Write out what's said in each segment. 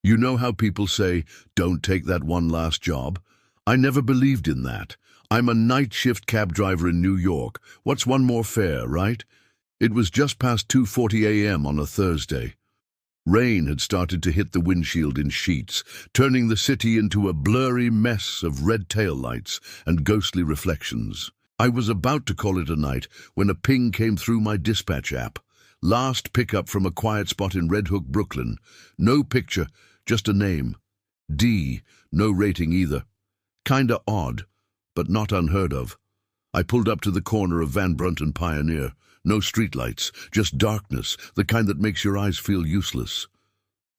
You know how people say, don't take that one last job? I never believed in that. I'm a night shift cab driver in New York. What's one more fare, right? It was just past 2:40 a.m. on a Thursday. Rain had started to hit the windshield in sheets, turning the city into a blurry mess of red taillights and ghostly reflections. I was about to call it a night when a ping came through my dispatch app. Last pickup from a quiet spot in Red Hook, Brooklyn. No picture, just a name. D, no rating either. Kinda odd, but not unheard of. I pulled up to the corner of Van Brunt and Pioneer. No streetlights, just darkness, the kind that makes your eyes feel useless.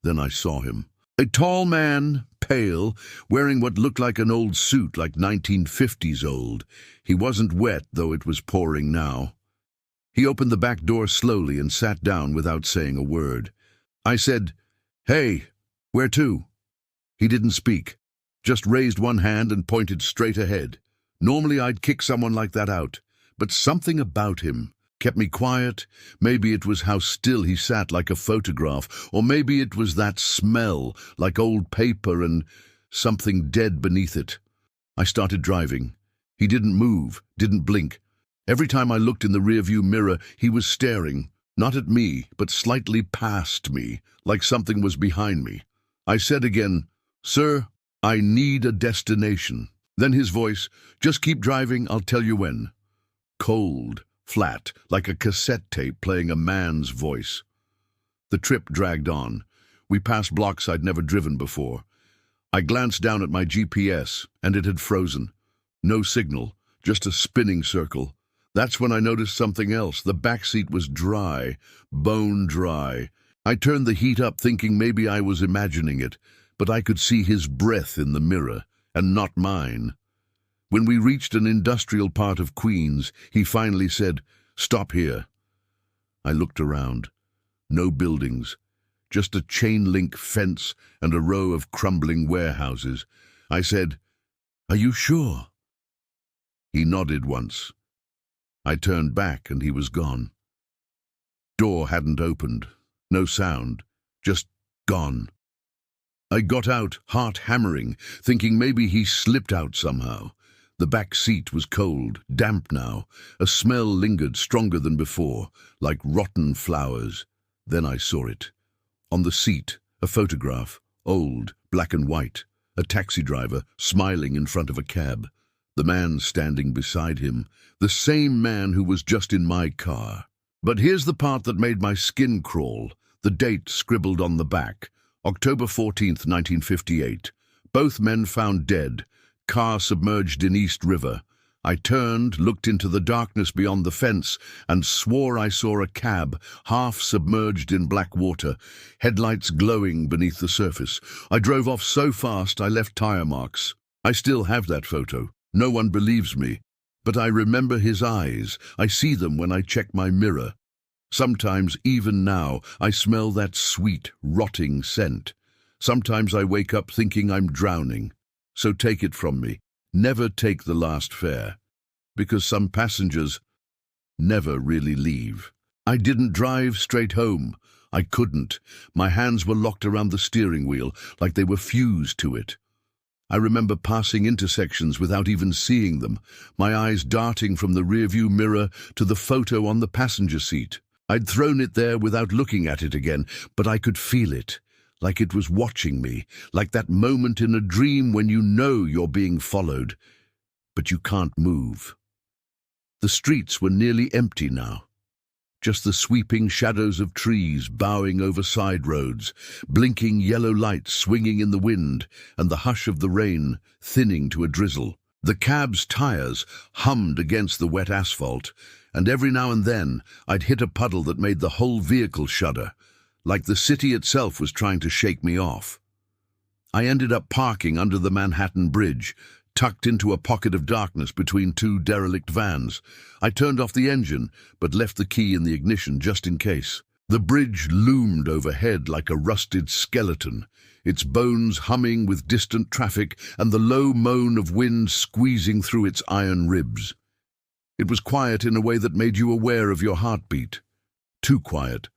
Then I saw him. A tall man, pale, wearing what looked like an old suit, like 1950s old. He wasn't wet, though it was pouring now. He opened the back door slowly and sat down without saying a word. I said, "Hey, where to?" He didn't speak, just raised one hand and pointed straight ahead. Normally I'd kick someone like that out, but something about him kept me quiet. Maybe it was how still he sat, like a photograph, or maybe it was that smell, like old paper and something dead beneath it. I started driving. He didn't move, didn't blink. Every time I looked in the rearview mirror, he was staring, not at me, but slightly past me, like something was behind me. I said again, "Sir, I need a destination." Then his voice, "Just keep driving, I'll tell you when." Cold, flat, like a cassette tape playing a man's voice. The trip dragged on. We passed blocks I'd never driven before. I glanced down at my GPS, and it had frozen. No signal, just a spinning circle. That's when I noticed something else. The back seat was dry, bone dry. I turned the heat up thinking maybe I was imagining it, but I could see his breath in the mirror, and not mine. When we reached an industrial part of Queens, he finally said, "Stop here." I looked around. No buildings, just a chain-link fence and a row of crumbling warehouses. I said, "Are you sure?" He nodded once. I turned back and he was gone. Door hadn't opened. No sound. Just gone. I got out, heart hammering, thinking maybe he slipped out somehow. The back seat was cold, damp now. A smell lingered stronger than before, like rotten flowers. Then I saw it. On the seat, a photograph, old, black and white. A taxi driver, smiling in front of a cab. The man standing beside him, the same man who was just in my car. But here's the part that made my skin crawl. The date scribbled on the back. October 14th, 1958. Both men found dead. Car submerged in East River. I turned, looked into the darkness beyond the fence, and swore I saw a cab, half submerged in black water, headlights glowing beneath the surface. I drove off so fast I left tire marks. I still have that photo. No one believes me. But I remember his eyes. I see them when I check my mirror. Sometimes, even now, I smell that sweet, rotting scent. Sometimes I wake up thinking I'm drowning. So take it from me. Never take the last fare. Because some passengers never really leave. I didn't drive straight home. I couldn't. My hands were locked around the steering wheel, like they were fused to it. I remember passing intersections without even seeing them, my eyes darting from the rearview mirror to the photo on the passenger seat. I'd thrown it there without looking at it again, but I could feel it, like it was watching me, like that moment in a dream when you know you're being followed, but you can't move. The streets were nearly empty now. Just the sweeping shadows of trees bowing over side roads, blinking yellow lights swinging in the wind, and the hush of the rain thinning to a drizzle. The cab's tires hummed against the wet asphalt, and every now and then I'd hit a puddle that made the whole vehicle shudder, like the city itself was trying to shake me off. I ended up parking under the Manhattan Bridge, tucked into a pocket of darkness between two derelict vans. I turned off the engine, but left the key in the ignition just in case. The bridge loomed overhead like a rusted skeleton, its bones humming with distant traffic and the low moan of wind squeezing through its iron ribs. It was quiet in a way that made you aware of your heartbeat. Too quiet.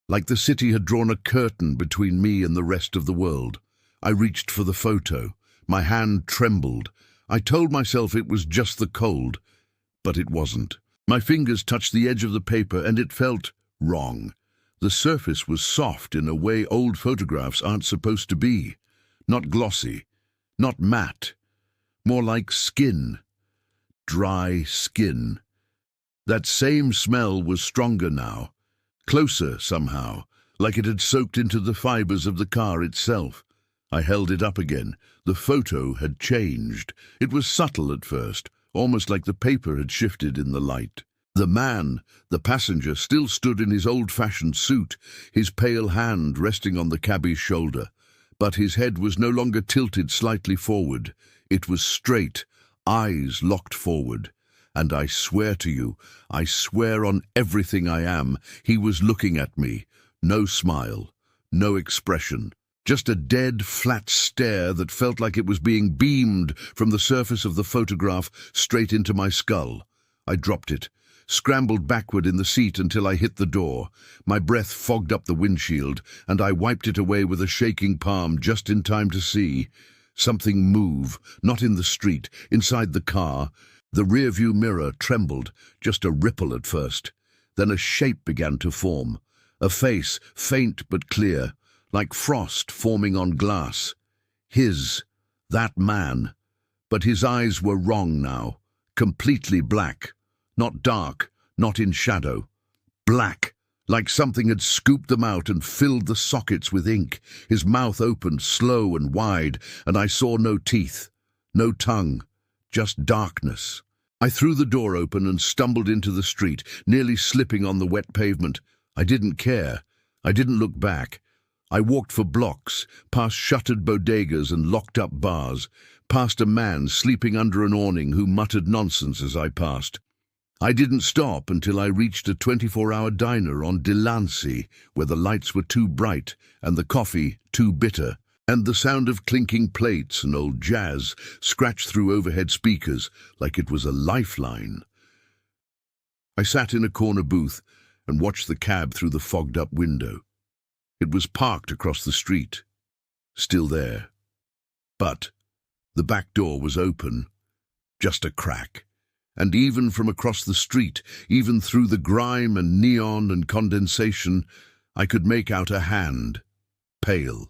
like the city had drawn a curtain between me and the rest of the world. I reached for the photo. My hand trembled. I told myself it was just the cold, but it wasn't. My fingers touched the edge of the paper and it felt wrong. The surface was soft in a way old photographs aren't supposed to be. Not glossy, not matte, more like skin. Dry skin. That same smell was stronger now, closer somehow, like it had soaked into the fibers of the car itself. I held it up again. The photo had changed. It was subtle at first, almost like the paper had shifted in the light. The man, the passenger, still stood in his old-fashioned suit, his pale hand resting on the cabbie's shoulder. But his head was no longer tilted slightly forward. It was straight, eyes locked forward. And I swear to you, I swear on everything I am, he was looking at me. No smile, no expression. Just a dead, flat stare that felt like it was being beamed from the surface of the photograph straight into my skull. I dropped it, scrambled backward in the seat until I hit the door. My breath fogged up the windshield, and I wiped it away with a shaking palm just in time to see something move, not in the street, inside the car. The rearview mirror trembled, just a ripple at first. Then a shape began to form, a face, faint but clear, like frost forming on glass. That man. But his eyes were wrong now, completely black. Not dark, not in shadow. Black, like something had scooped them out and filled the sockets with ink. His mouth opened, slow and wide, and I saw no teeth, no tongue, just darkness. I threw the door open and stumbled into the street, nearly slipping on the wet pavement. I didn't care. I didn't look back. I walked for blocks, past shuttered bodegas and locked-up bars, past a man sleeping under an awning who muttered nonsense as I passed. I didn't stop until I reached a 24-hour diner on Delancey, where the lights were too bright and the coffee too bitter, and the sound of clinking plates and old jazz scratched through overhead speakers like it was a lifeline. I sat in a corner booth and watched the cab through the fogged-up window. It was parked across the street, still there. But the back door was open, just a crack. And even from across the street, even through the grime and neon and condensation, I could make out a hand, pale,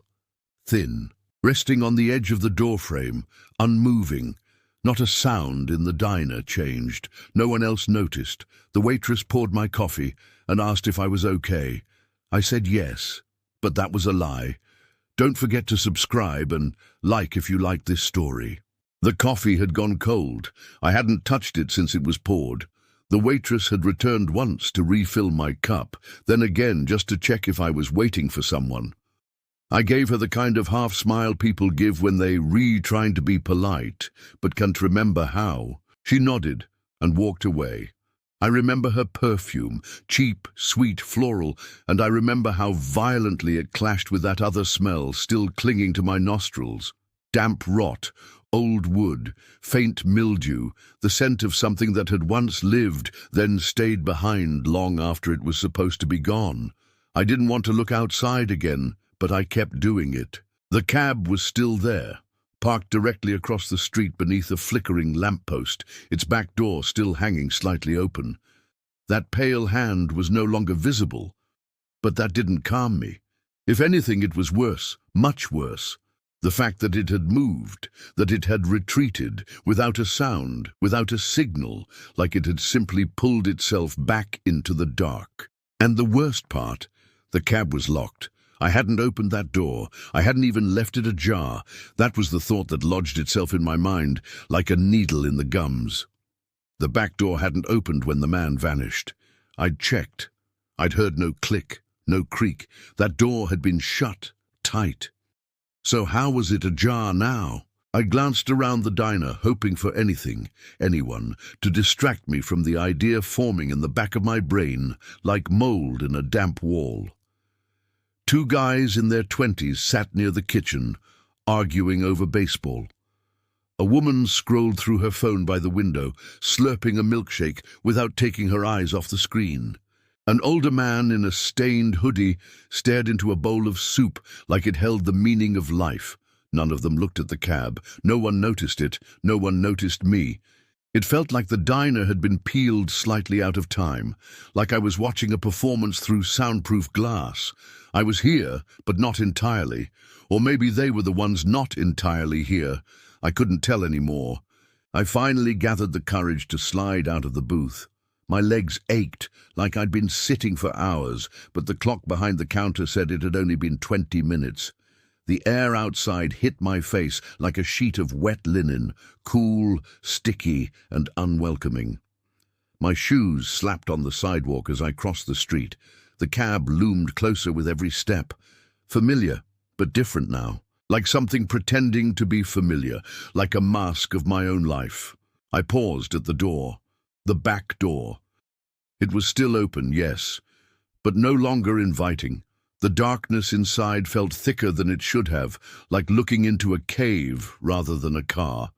thin, resting on the edge of the doorframe, unmoving. Not a sound in the diner changed. No one else noticed. The waitress poured my coffee and asked if I was okay. I said yes, but that was a lie. Don't forget to subscribe and like if you like this story. The coffee had gone cold. I hadn't touched it since it was poured. The waitress had returned once to refill my cup, then again just to check if I was waiting for someone. I gave her the kind of half-smile people give when they trying to be polite, but can't remember how. She nodded and walked away. I remember her perfume, cheap, sweet, floral, and I remember how violently it clashed with that other smell still clinging to my nostrils. Damp rot, old wood, faint mildew, the scent of something that had once lived, then stayed behind long after it was supposed to be gone. I didn't want to look outside again, but I kept doing it. The cab was still there, parked directly across the street beneath a flickering lamppost, its back door still hanging slightly open. That pale hand was no longer visible, but that didn't calm me. If anything, it was worse, much worse. The fact that it had moved, that it had retreated, without a sound, without a signal, like it had simply pulled itself back into the dark. And the worst part, the cab was locked. I hadn't opened that door. I hadn't even left it ajar. That was the thought that lodged itself in my mind, like a needle in the gums. The back door hadn't opened when the man vanished. I'd checked. I'd heard no click, no creak. That door had been shut, tight. So how was it ajar now? I glanced around the diner, hoping for anything, anyone, to distract me from the idea forming in the back of my brain like mold in a damp wall. Two guys in their 20s sat near the kitchen, arguing over baseball. A woman scrolled through her phone by the window, slurping a milkshake without taking her eyes off the screen. An older man in a stained hoodie stared into a bowl of soup like it held the meaning of life. None of them looked at the cab. No one noticed it. No one noticed me. It felt like the diner had been peeled slightly out of time, like I was watching a performance through soundproof glass. I was here, but not entirely. Or maybe they were the ones not entirely here. I couldn't tell anymore. I finally gathered the courage to slide out of the booth. My legs ached, like I'd been sitting for hours, but the clock behind the counter said it had only been 20 minutes. The air outside hit my face like a sheet of wet linen, cool, sticky, and unwelcoming. My shoes slapped on the sidewalk as I crossed the street. The cab loomed closer with every step. Familiar, but different now. Like something pretending to be familiar, like a mask of my own life. I paused at the door. The back door. It was still open, yes, but no longer inviting. The darkness inside felt thicker than it should have, like looking into a cave rather than a car.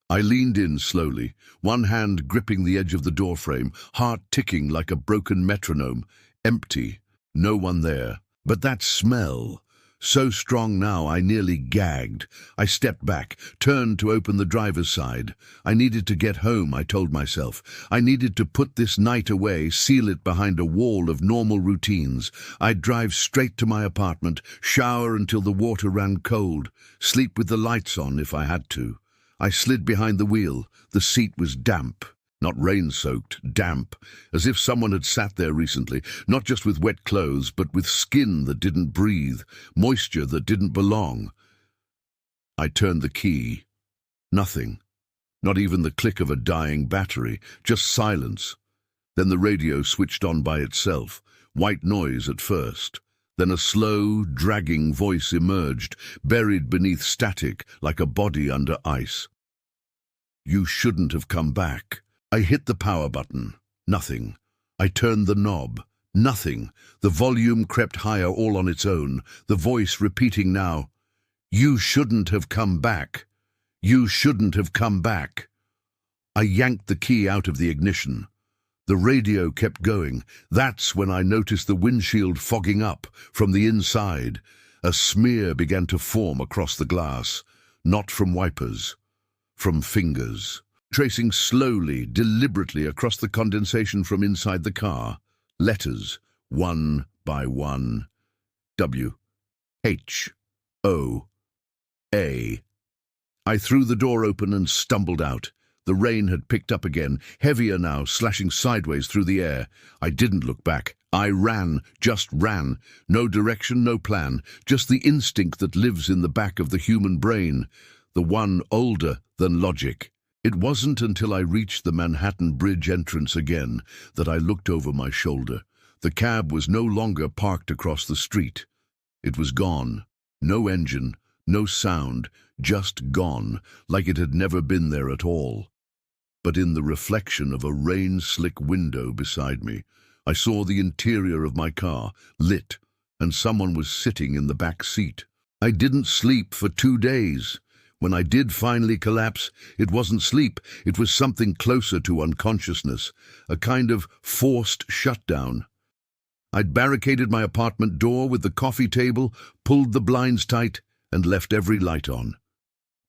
I leaned in slowly, one hand gripping the edge of the doorframe, heart ticking like a broken metronome. Empty, no one there. But that smell, so strong now I nearly gagged. I stepped back, turned to open the driver's side. I needed to get home, I told myself. I needed to put this night away, seal it behind a wall of normal routines. I'd drive straight to my apartment, shower until the water ran cold, sleep with the lights on if I had to. I slid behind the wheel. The seat was damp. Not rain-soaked, damp, as if someone had sat there recently, not just with wet clothes, but with skin that didn't breathe, moisture that didn't belong. I turned the key. Nothing. Not even the click of a dying battery, just silence. Then the radio switched on by itself, white noise at first. Then a slow, dragging voice emerged, buried beneath static like a body under ice. "You shouldn't have come back." I hit the power button. Nothing. I turned the knob. Nothing. The volume crept higher all on its own, the voice repeating now, "You shouldn't have come back. You shouldn't have come back." I yanked the key out of the ignition. The radio kept going. That's when I noticed the windshield fogging up from the inside. A smear began to form across the glass, not from wipers, from fingers. Tracing slowly, deliberately across the condensation from inside the car. Letters, one by one. W. H. O. A. I threw the door open and stumbled out. The rain had picked up again, heavier now, slashing sideways through the air. I didn't look back. I ran, just ran. No direction, no plan, just the instinct that lives in the back of the human brain, the one older than logic. It wasn't until I reached the Manhattan Bridge entrance again that I looked over my shoulder. The cab was no longer parked across the street. It was gone. No engine, no sound, just gone, like it had never been there at all. But in the reflection of a rain-slick window beside me, I saw the interior of my car, lit, and someone was sitting in the back seat. I didn't sleep for 2 days. When I did finally collapse, it wasn't sleep, it was something closer to unconsciousness, a kind of forced shutdown. I'd barricaded my apartment door with the coffee table, pulled the blinds tight, and left every light on.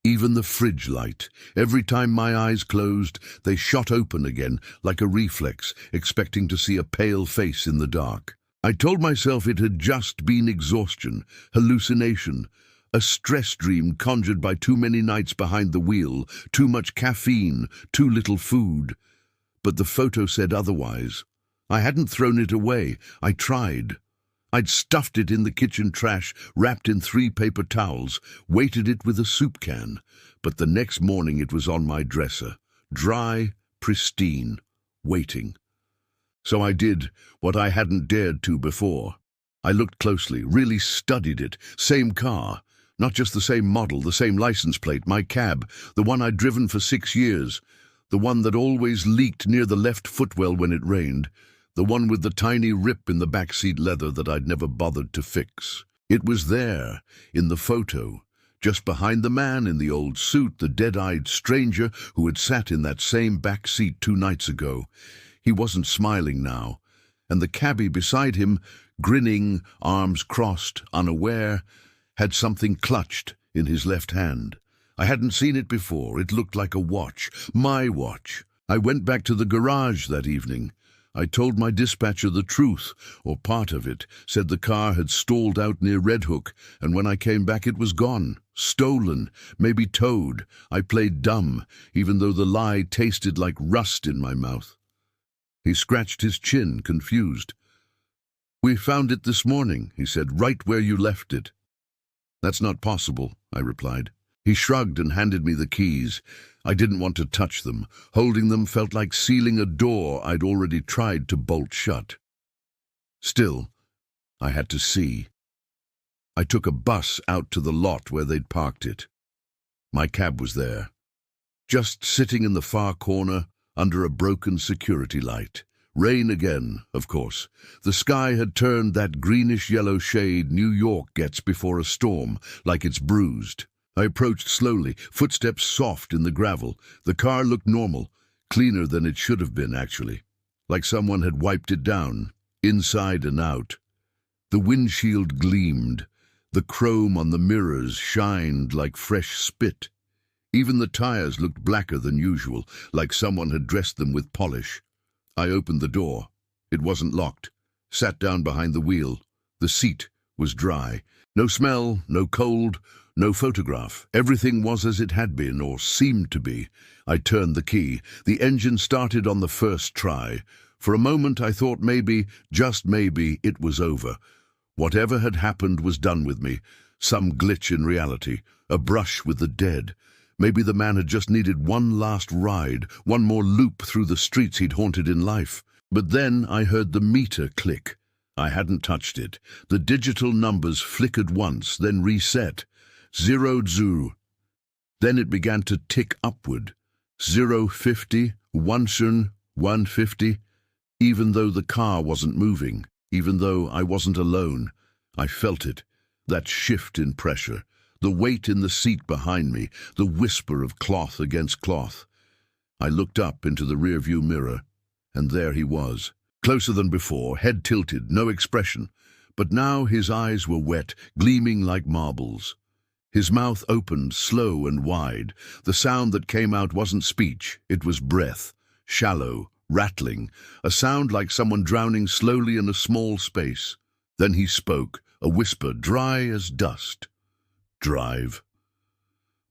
Even the fridge light. Every time my eyes closed, they shot open again, like a reflex, expecting to see a pale face in the dark. I told myself it had just been exhaustion, hallucination, a stress dream conjured by too many nights behind the wheel, too much caffeine, too little food. But the photo said otherwise. I hadn't thrown it away. I tried. I'd stuffed it in the kitchen trash, wrapped in 3 paper towels, weighted it with a soup can. But the next morning it was on my dresser, dry, pristine, waiting. So I did what I hadn't dared to before. I looked closely, really studied it. Same car. Not just the same model, the same license plate, my cab, the one I'd driven for 6 years, the one that always leaked near the left footwell when it rained, the one with the tiny rip in the backseat leather that I'd never bothered to fix. It was there, in the photo, just behind the man in the old suit, the dead-eyed stranger who had sat in that same back seat 2 nights ago. He wasn't smiling now, and the cabbie beside him, grinning, arms crossed, unaware, had something clutched in his left hand. I hadn't seen it before. It looked like a watch. My watch. I went back to the garage that evening. I told my dispatcher the truth, or part of it, said the car had stalled out near Red Hook, and when I came back it was gone. Stolen, maybe towed. I played dumb, even though the lie tasted like rust in my mouth. He scratched his chin, confused. "We found it this morning," he said, "right where you left it." "That's not possible," I replied. He shrugged and handed me the keys. I didn't want to touch them. Holding them felt like sealing a door I'd already tried to bolt shut. Still, I had to see. I took a bus out to the lot where they'd parked it. My cab was there, just sitting in the far corner under a broken security light. Rain again, of course. The sky had turned that greenish-yellow shade New York gets before a storm, like it's bruised. I approached slowly, footsteps soft in the gravel. The car looked normal, cleaner than it should have been, actually, like someone had wiped it down, inside and out. The windshield gleamed. The chrome on the mirrors shined like fresh spit. Even the tires looked blacker than usual, like someone had dressed them with polish. I opened the door. It wasn't locked. Sat down behind the wheel. The seat was dry. No smell, no cold, no photograph. Everything was as it had been, or seemed to be. I turned the key. The engine started on the first try. For a moment I thought maybe, just maybe, it was over. Whatever had happened was done with me. Some glitch in reality. A brush with the dead. Maybe the man had just needed one last ride, one more loop through the streets he'd haunted in life. But then I heard the meter click. I hadn't touched it. The digital numbers flickered once, then reset. 0-0. Then it began to tick upward. 0-50, 1-150. Even though the car wasn't moving, even though I wasn't alone, I felt it. That shift in pressure. The weight in the seat behind me, the whisper of cloth against cloth. I looked up into the rearview mirror, and there he was. Closer than before, head tilted, no expression. But now his eyes were wet, gleaming like marbles. His mouth opened, slow and wide. The sound that came out wasn't speech, it was breath. Shallow, rattling, a sound like someone drowning slowly in a small space. Then he spoke, a whisper dry as dust. "Drive."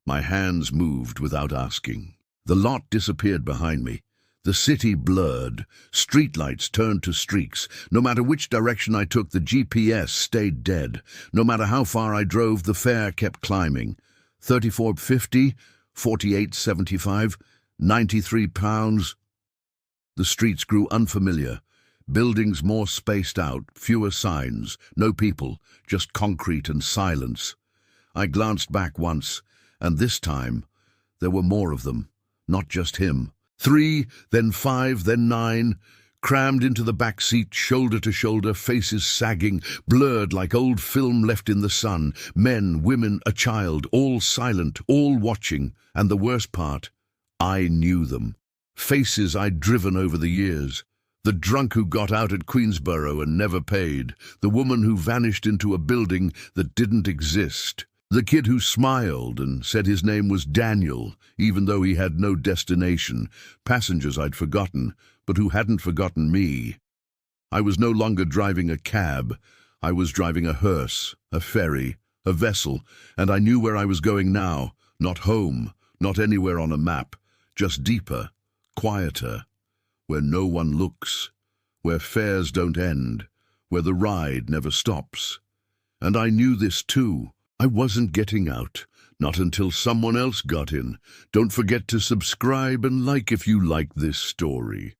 My hands moved without asking. The lot disappeared behind me. The city blurred. Streetlights turned to streaks. No matter which direction I took, the GPS stayed dead. No matter how far I drove, the fare kept climbing. £34.50, £48.75, £93. The streets grew unfamiliar. Buildings more spaced out, fewer signs, no people, just concrete and silence. I glanced back once, and this time there were more of them, not just him. 3, then 5, then 9, crammed into the back seat, shoulder to shoulder, faces sagging, blurred like old film left in the sun. Men, women, a child, all silent, all watching. And the worst part, I knew them. Faces I'd driven over the years. The drunk who got out at Queensborough and never paid. The woman who vanished into a building that didn't exist. The kid who smiled and said his name was Daniel, even though he had no destination. Passengers I'd forgotten, but who hadn't forgotten me. I was no longer driving a cab. I was driving a hearse, a ferry, a vessel, and I knew where I was going now. Not home, not anywhere on a map, just deeper, quieter, where no one looks, where fares don't end, where the ride never stops. And I knew this too. I wasn't getting out, not until someone else got in. Don't forget to subscribe and like if you like this story.